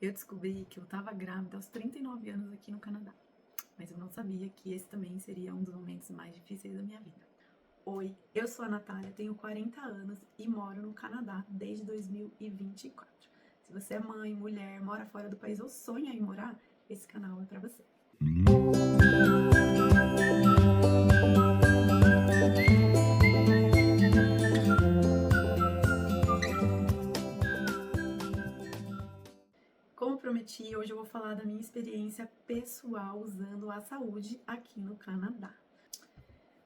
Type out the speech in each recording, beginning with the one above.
Eu descobri que eu estava grávida aos 39 anos aqui no Canadá, mas eu não sabia que esse também seria um dos momentos mais difíceis da minha vida. Oi, eu sou a Natália, tenho 40 anos e moro no Canadá desde 2024. Se você é mãe, mulher, mora fora do país ou sonha em morar, esse canal é para você. Como prometi, hoje eu vou falar da minha experiência pessoal usando a saúde aqui no Canadá.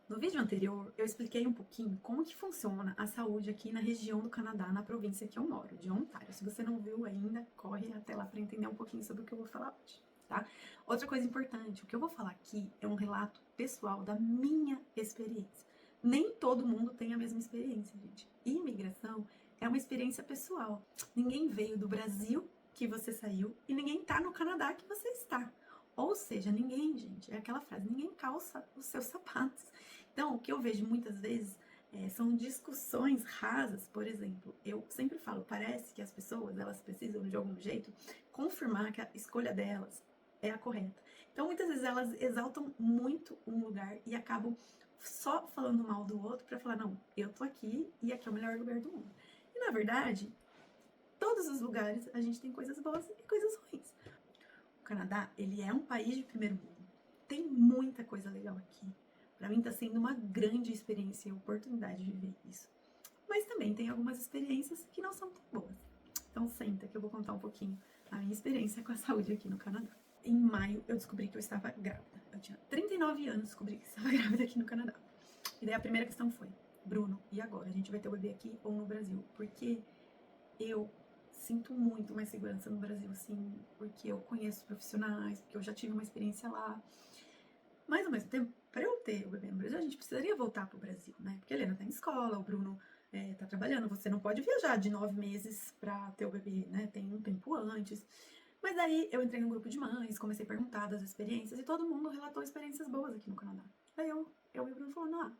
No vídeo anterior, eu expliquei um pouquinho como que funciona a saúde aqui na região do Canadá, na província que eu moro, de Ontário. Se você não viu ainda, corre até lá para entender um pouquinho sobre o que eu vou falar hoje, tá? Outra coisa importante, o que eu vou falar aqui é um relato pessoal da minha experiência. Nem todo mundo tem a mesma experiência, gente. Imigração é uma experiência pessoal. Ninguém veio do Brasil que você saiu e ninguém tá no Canadá que você está. Ou seja, ninguém, gente, é aquela frase, ninguém calça os seus sapatos. Então, o que eu vejo muitas vezes são discussões rasas, por exemplo. Eu sempre falo, parece que as pessoas, elas precisam, de algum jeito, confirmar que a escolha delas é a correta. Então, muitas vezes elas exaltam muito um lugar e acabam só falando mal do outro para falar, não, eu tô aqui e aqui é o melhor lugar do mundo. E, na verdade, todos os lugares a gente tem coisas boas e coisas ruins. O Canadá, ele é um país de primeiro mundo. Tem muita coisa legal aqui. Para mim tá sendo uma grande experiência e oportunidade de viver isso. Mas também tem algumas experiências que não são tão boas. Então senta que eu vou contar um pouquinho a minha experiência com a saúde aqui no Canadá. Em maio eu descobri que eu estava grávida. Eu tinha 39 anos, descobri que estava grávida aqui no Canadá. E daí a primeira questão foi, Bruno, e agora? A gente vai ter o bebê aqui ou no Brasil? Porque eu sinto muito mais segurança no Brasil, assim, porque eu conheço profissionais, porque eu já tive uma experiência lá. Mas ao mesmo tempo, para eu ter o bebê no Brasil, a gente precisaria voltar pro Brasil, né? Porque a Helena tá em escola, o Bruno tá trabalhando, você não pode viajar de 9 meses pra ter o bebê, né? Tem um tempo antes. Mas daí eu entrei num grupo de mães, comecei a perguntar das experiências e todo mundo relatou experiências boas aqui no Canadá. Daí eu e o Bruno falando,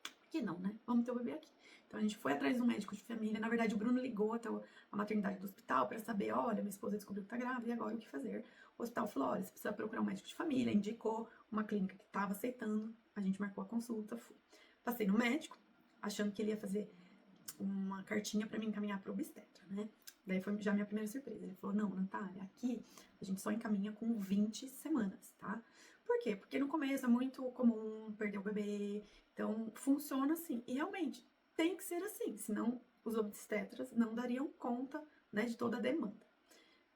por que não, né? Vamos ter o bebê aqui. Então a gente foi atrás de um médico de família. Na verdade, o Bruno ligou até a maternidade do hospital para saber: olha, minha esposa descobriu que tá grávida e agora o que fazer? O hospital falou: olha, você precisa procurar um médico de família. Indicou uma clínica que estava aceitando. A gente marcou a consulta, fui. Passei no médico, achando que ele ia fazer uma cartinha para me encaminhar para o obstetra, né? Daí foi já minha primeira surpresa. Ele falou: não, Natália, aqui a gente só encaminha com 20 semanas, tá? Por quê? Porque no começo é muito comum perder o bebê, então funciona assim. E realmente tem que ser assim, senão os obstetras não dariam conta, né, de toda a demanda.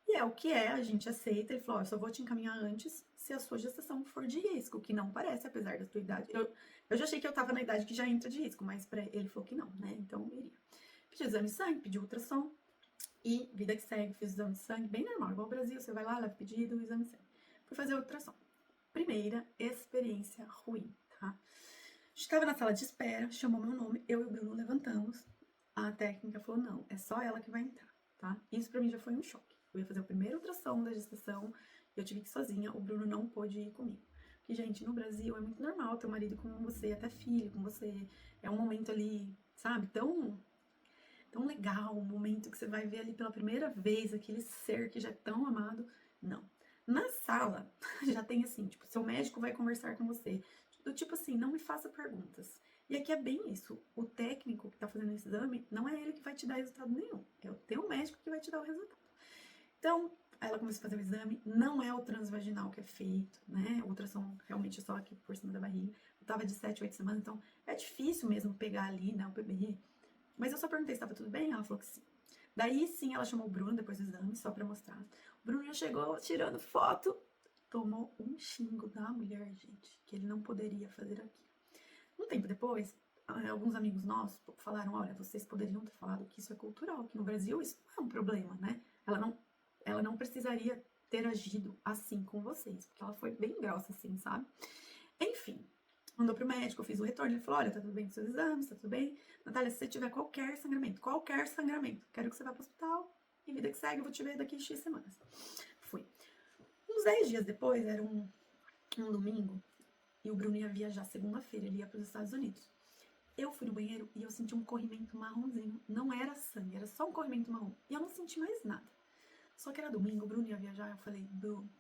E é o que é, a gente aceita. Ele falou: eu só vou te encaminhar antes se a sua gestação for de risco, que não parece, apesar da tua idade. Eu já achei que eu tava na idade que já entra de risco, mas ele falou que não, né? Então eu iria. Pedi exame de sangue, pedi ultrassom e vida que segue, fiz o exame de sangue, bem normal, igual ao Brasil, você vai lá, leva pedido, o exame de sangue. Fui fazer o ultrassom. Primeira experiência ruim, tá? Estava na sala de espera, chamou meu nome, eu e o Bruno levantamos. A técnica falou: não, é só ela que vai entrar, tá? Isso pra mim já foi um choque. Eu ia fazer o primeiro ultrassom da gestação, eu tive que ir sozinha, o Bruno não pôde ir comigo. Porque, gente, no Brasil é muito normal ter um marido com você, até filho com você. É um momento ali, sabe, tão legal, um momento que você vai ver ali pela primeira vez aquele ser que já é tão amado. Não. Na sala, já tem assim, tipo, seu médico vai conversar com você. Do tipo assim, não me faça perguntas. E aqui é bem isso. O técnico que tá fazendo esse exame, não é ele que vai te dar resultado nenhum. É o teu médico que vai te dar o resultado. Então, ela começou a fazer o exame. Não é o transvaginal que é feito, né? O ultrassom realmente é só aqui por cima da barriga. Eu tava de 7, 8 semanas, então é difícil mesmo pegar ali, né, o bebê. Mas eu só perguntei se tava tudo bem, ela falou que sim. Daí sim, ela chamou o Bruno depois do exame, só pra mostrar. O Bruno já chegou tirando foto, tomou um xingo da mulher, gente, que ele não poderia fazer aquilo. Um tempo depois, alguns amigos nossos falaram: olha, vocês poderiam ter falado que isso é cultural, que no Brasil isso não é um problema, né? Ela não precisaria ter agido assim com vocês, porque ela foi bem grossa assim, sabe? Enfim, mandou pro médico, eu fiz o retorno, ele falou: olha, tá tudo bem com seus exames, tá tudo bem. Natália, se você tiver qualquer sangramento, quero que você vá pro hospital e vida que segue, eu vou te ver daqui a X semanas. Fui. Uns 10 dias depois, era um domingo, e o Bruno ia viajar segunda-feira, ele ia pros Estados Unidos. Eu fui no banheiro e eu senti um corrimento marronzinho. Não era sangue, era só um corrimento marrom. E eu não senti mais nada. Só que era domingo, o Bruno ia viajar, eu falei, Bruno,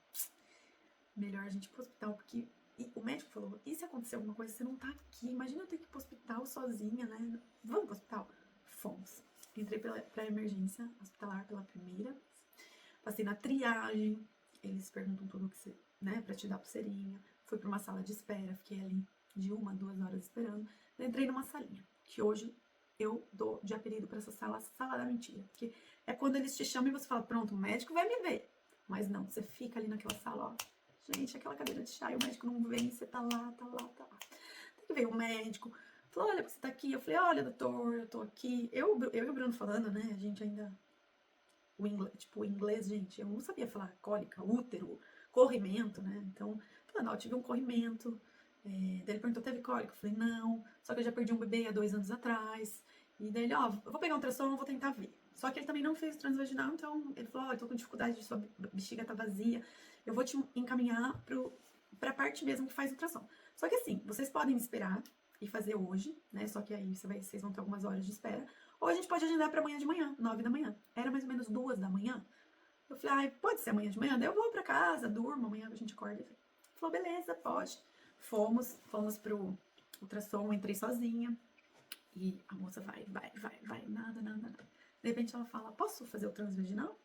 melhor a gente ir pro hospital, porque o médico falou, e se acontecer alguma coisa, você não tá aqui, imagina eu ter que ir pro hospital sozinha, né? Vamos pro hospital? Fomos. Entrei pra emergência hospitalar pela primeira vez. Passei na triagem, eles perguntam tudo que você, né, pra te dar pulseirinha. Fui pra uma sala de espera, fiquei ali de 1 a 2 horas esperando. Entrei numa salinha, que hoje eu dou de apelido pra essa sala, sala da mentira. Porque é quando eles te chamam e você fala, pronto, o médico vai me ver. Mas não, você fica ali naquela sala, ó. Gente, aquela cadeira de chá e o médico não vem, você tá lá, tá lá, tá lá. Tem que ver o médico. Falou, olha, você tá aqui. Eu falei, olha, doutor, eu tô aqui. Eu e o Bruno falando, né, a gente ainda... o inglês, gente, eu não sabia falar cólica, útero, corrimento, né? Então, falando, ó, eu tive um corrimento. Daí ele perguntou, teve cólica? Eu falei, não. Só que eu já perdi um bebê há 2 anos atrás. E daí ele, ó, eu vou pegar um ultrassom, vou tentar ver. Só que ele também não fez transvaginal, então ele falou, ó, eu tô com dificuldade, sua bexiga tá vazia. Eu vou te encaminhar pra parte mesmo que faz ultrassom. Só que assim, vocês podem esperar e fazer hoje, né? Só que aí vocês vão ter algumas horas de espera. Ou a gente pode agendar pra amanhã de manhã, 9 da manhã. Era mais ou menos 2 da manhã. Eu falei, ai, pode ser amanhã de manhã? Daí eu vou pra casa, durmo, amanhã a gente acorda. Ele falou, beleza, pode. Fomos pro ultrassom, entrei sozinha. E a moça vai, nada, nada, nada. De repente ela fala, posso fazer o transvaginal?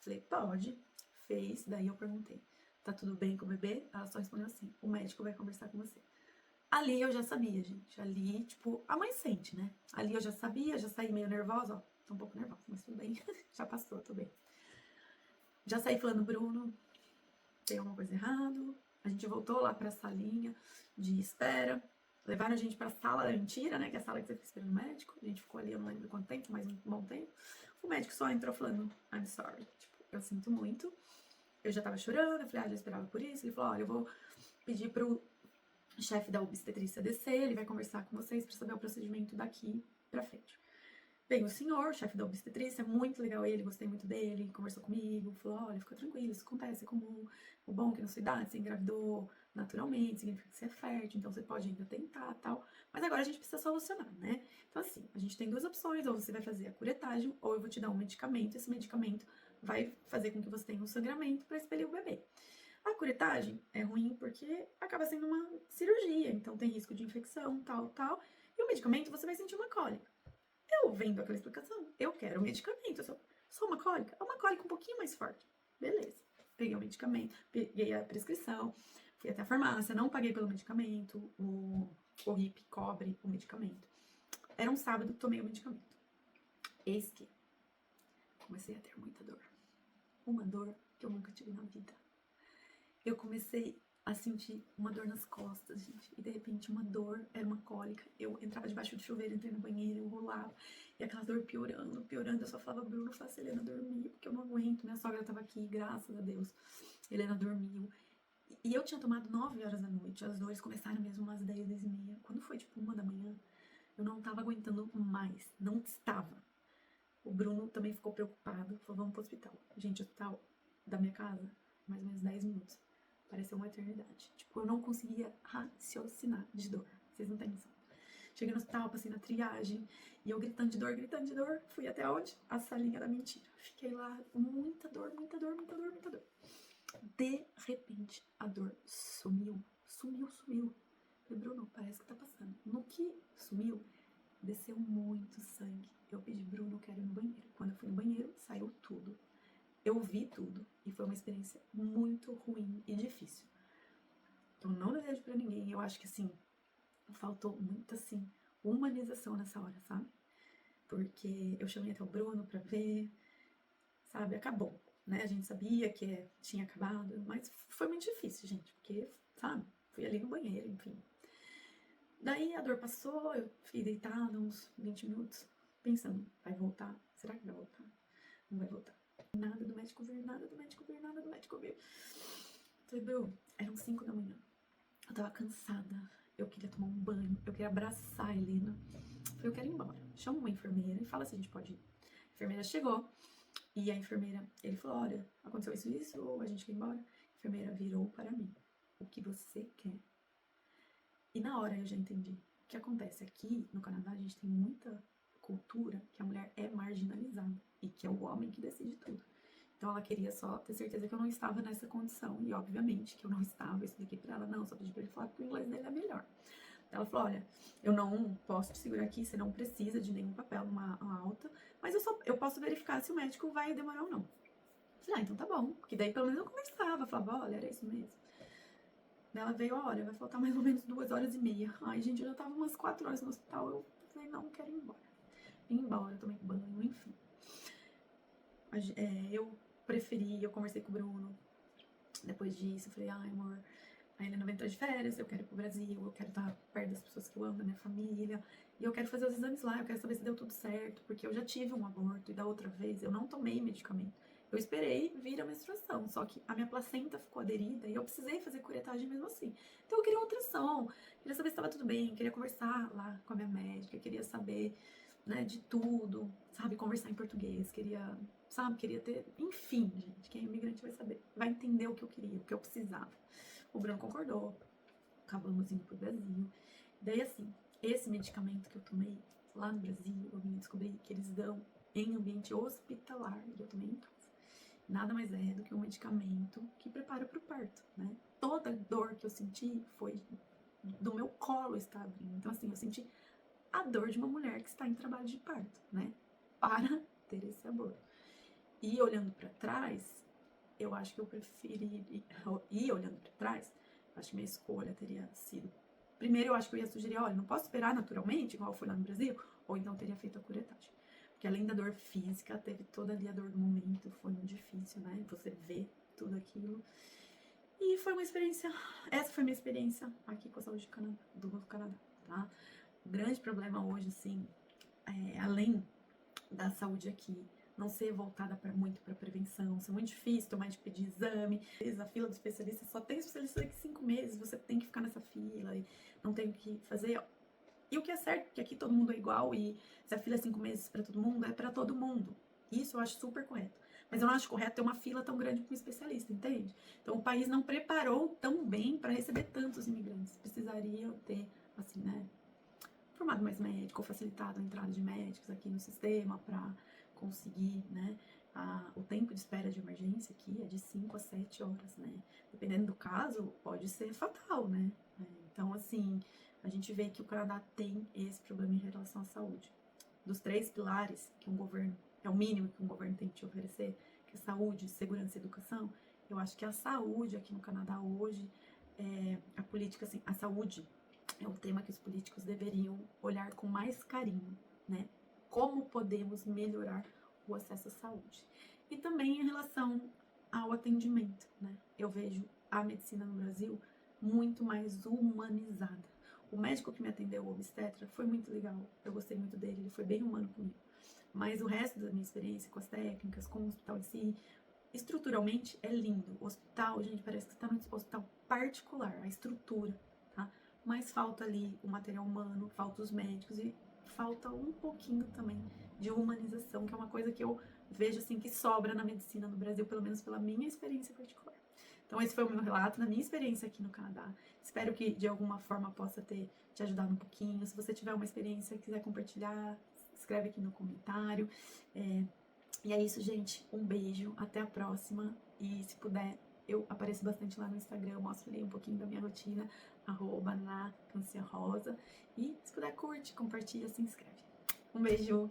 Falei, pode. Fez, daí eu perguntei, tá tudo bem com o bebê? Ela só respondeu assim, o médico vai conversar com você. Ali eu já sabia, gente. Ali, tipo, a mãe sente, né? Ali eu já sabia, já saí meio nervosa, ó. Tô um pouco nervosa, mas tudo bem. Já passou, tô bem. Já saí falando, Bruno, tem alguma coisa errada. A gente voltou lá pra salinha de espera. Levaram a gente pra sala da mentira, né? Que é a sala que você fica esperando o médico. A gente ficou ali, eu não lembro quanto tempo, mas um bom tempo. O médico só entrou falando, I'm sorry. Tipo, eu sinto muito. Eu já tava chorando, eu falei, já esperava por isso. Ele falou, olha, eu vou pedir pro chefe da obstetrícia descer, ele vai conversar com vocês pra saber o procedimento daqui pra frente. Bem, o senhor, chefe da obstetrícia, muito legal ele, gostei muito dele, conversou comigo, falou, olha, fica tranquilo, isso acontece, é comum. O bom é que na sua idade você engravidou naturalmente, significa que você é fértil, então você pode ainda tentar, tal. Mas agora a gente precisa solucionar, né? Então assim, a gente tem 2 opções, ou você vai fazer a curetagem, ou eu vou te dar um medicamento, esse medicamento vai fazer com que você tenha um sangramento para expelir o bebê. A curetagem é ruim porque acaba sendo uma cirurgia, então tem risco de infecção, tal, tal. E o medicamento você vai sentir uma cólica. Eu vendo aquela explicação, eu quero o medicamento, só uma cólica? É uma cólica um pouquinho mais forte. Beleza. Peguei o medicamento, peguei a prescrição, fui até a farmácia, não paguei pelo medicamento, o RIP cobre o medicamento. Era um sábado, tomei o medicamento. Eis que comecei a ter muita dor. Uma dor que eu nunca tive na vida. Eu comecei a sentir uma dor nas costas, gente. E de repente uma dor, era uma cólica. Eu entrava debaixo do chuveiro, entrei no banheiro, eu rolava. E aquela dor piorando, piorando. Eu só falava, Bruno, faça a Helena dormir, porque eu não aguento. Minha sogra tava aqui, graças a Deus. Helena dormiu. E eu tinha tomado 9 horas da noite. As dores começaram mesmo umas 10, 10 e meia. Quando foi tipo 1 da manhã, eu não tava aguentando mais. Não estava. O Bruno também ficou preocupado. Falou, vamos pro hospital. Gente, o hospital da minha casa, mais ou menos 10 minutos. Pareceu uma eternidade. Tipo, eu não conseguia raciocinar de dor. Vocês não têm noção. Cheguei no hospital, passei na triagem. E eu gritando de dor, gritando de dor. Fui até onde? A salinha da mentira. Fiquei lá, muita dor, muita dor, muita dor, muita dor. De repente, a dor sumiu. Sumiu. Falei, Bruno, parece que tá passando. No que sumiu, desceu muito sangue. Eu pedi, Bruno, eu quero ir no banheiro. Quando eu fui no banheiro, saiu tudo. Eu vi tudo e foi uma experiência muito ruim e difícil. Então não desejo pra ninguém. Eu acho que assim, faltou muito assim, humanização nessa hora, sabe? Porque eu chamei até o Bruno pra ver, sabe? Acabou, né? A gente sabia que tinha acabado, mas foi muito difícil, gente, porque, sabe? Fui ali no banheiro, enfim. Daí a dor passou, eu fiquei deitada uns 20 minutos, pensando, vai voltar? Será que vai voltar? Não vai voltar. Nada do médico vir, nada do médico vir, nada do médico vir. Falei, Bru, eram 5 da manhã. Eu tava cansada. Eu queria tomar um banho. Eu queria abraçar a Helena. Falei, eu quero ir embora. Chama uma enfermeira e fala se a gente pode ir. A enfermeira chegou. E a enfermeira, ele falou, olha, aconteceu isso, ou a gente quer ir embora. A enfermeira virou para mim. O que você quer? E na hora eu já entendi. O que acontece aqui no Canadá, a gente tem muita cultura que a mulher é marginalizada. E que é o homem que decide tudo. Então ela queria só ter certeza que eu não estava nessa condição. E obviamente que eu não estava. Eu expliquei pra ela, não, só pedi pra ele falar porque o inglês dele é melhor. Ela falou, olha, eu não posso te segurar aqui, você não precisa de nenhum papel numa alta, mas eu posso verificar se o médico vai demorar ou não. Eu falei, então tá bom, porque daí pelo menos eu conversava, falava, olha, era isso mesmo. Daí ela veio, olha, vai faltar mais ou menos 2 horas e meia. Ai, gente, eu já tava umas 4 horas no hospital, eu falei, não, quero ir embora. Vim embora, tomei banho, enfim. Eu conversei com o Bruno, depois disso, eu falei, ai, amor, a Helena vai entrar de férias, eu quero ir pro Brasil, eu quero estar perto das pessoas que eu amo, da minha família, e eu quero fazer os exames lá, eu quero saber se deu tudo certo, porque eu já tive um aborto e da outra vez eu não tomei medicamento. Eu esperei vir a menstruação, só que a minha placenta ficou aderida e eu precisei fazer curetagem mesmo assim. Então eu queria uma ultrassom, queria saber se estava tudo bem, queria conversar lá com a minha médica, queria saber, né, de tudo, sabe, conversar em português, queria ter, enfim, gente, quem é imigrante vai saber, vai entender o que eu queria, o que eu precisava. O Bruno concordou, acabamos indo pro Brasil. Daí, assim, esse medicamento que eu tomei lá no Brasil, eu vim descobrir que eles dão em ambiente hospitalar, e eu tomei em casa. Nada mais é do que um medicamento que prepara para o parto, né? Toda dor que eu senti foi do meu colo estar abrindo. Então, assim, eu senti a dor de uma mulher que está em trabalho de parto, né? Para ter esse aborto. E olhando para trás, eu acho que eu preferi ir olhando para trás, acho que minha escolha teria sido. Primeiro, eu acho que eu ia sugerir, olha, não posso esperar naturalmente, igual eu fui lá no Brasil, ou então teria feito a curetagem. Porque além da dor física, teve toda ali a dor do momento, foi muito difícil, né? Você vê tudo aquilo. E foi uma experiência, essa foi minha experiência aqui com a saúde do Canadá, tá? O grande problema hoje, assim, além da saúde aqui não ser voltada muito para prevenção, ser muito difícil tomar de pedir exame, a fila do especialista só tem especialista daqui 5 meses, você tem que ficar nessa fila e não tem o que fazer. E o que é certo, porque aqui todo mundo é igual e se a fila é 5 meses para todo mundo, é para todo mundo. Isso eu acho super correto. Mas eu não acho correto ter uma fila tão grande para um especialista, entende? Então o país não preparou tão bem para receber tantos imigrantes. Precisaria ter, assim, né, formado mais médico, facilitado a entrada de médicos aqui no sistema para conseguir, né, o tempo de espera de emergência aqui é de 5 a 7 horas, né, dependendo do caso, pode ser fatal, né, então, assim, a gente vê que o Canadá tem esse problema em relação à saúde. Dos 3 pilares que um governo, é o mínimo que um governo tem que te oferecer, que é saúde, segurança e educação, eu acho que a saúde aqui no Canadá hoje, a política, assim, a saúde é um tema que os políticos deveriam olhar com mais carinho, né? Como podemos melhorar o acesso à saúde. E também em relação ao atendimento, né? Eu vejo a medicina no Brasil muito mais humanizada. O médico que me atendeu, o obstetra, foi muito legal. Eu gostei muito dele, ele foi bem humano comigo. Mas o resto da minha experiência com as técnicas, com o hospital em si, estruturalmente é lindo. O hospital, gente, parece que você está num hospital particular, a estrutura, tá? Mas falta ali o material humano, falta os médicos e falta um pouquinho também de humanização, que é uma coisa que eu vejo assim que sobra na medicina no Brasil, pelo menos pela minha experiência particular. Então esse foi o meu relato da minha experiência aqui no Canadá. Espero que de alguma forma possa ter te ajudado um pouquinho. Se você tiver uma experiência e quiser compartilhar, escreve aqui no comentário. E é isso, gente. Um beijo, até a próxima. E se puder, eu apareço bastante lá no Instagram, eu mostro ali um pouquinho da minha rotina, @nacanciarosa. E se puder, curte, compartilha, se inscreve. Um beijo!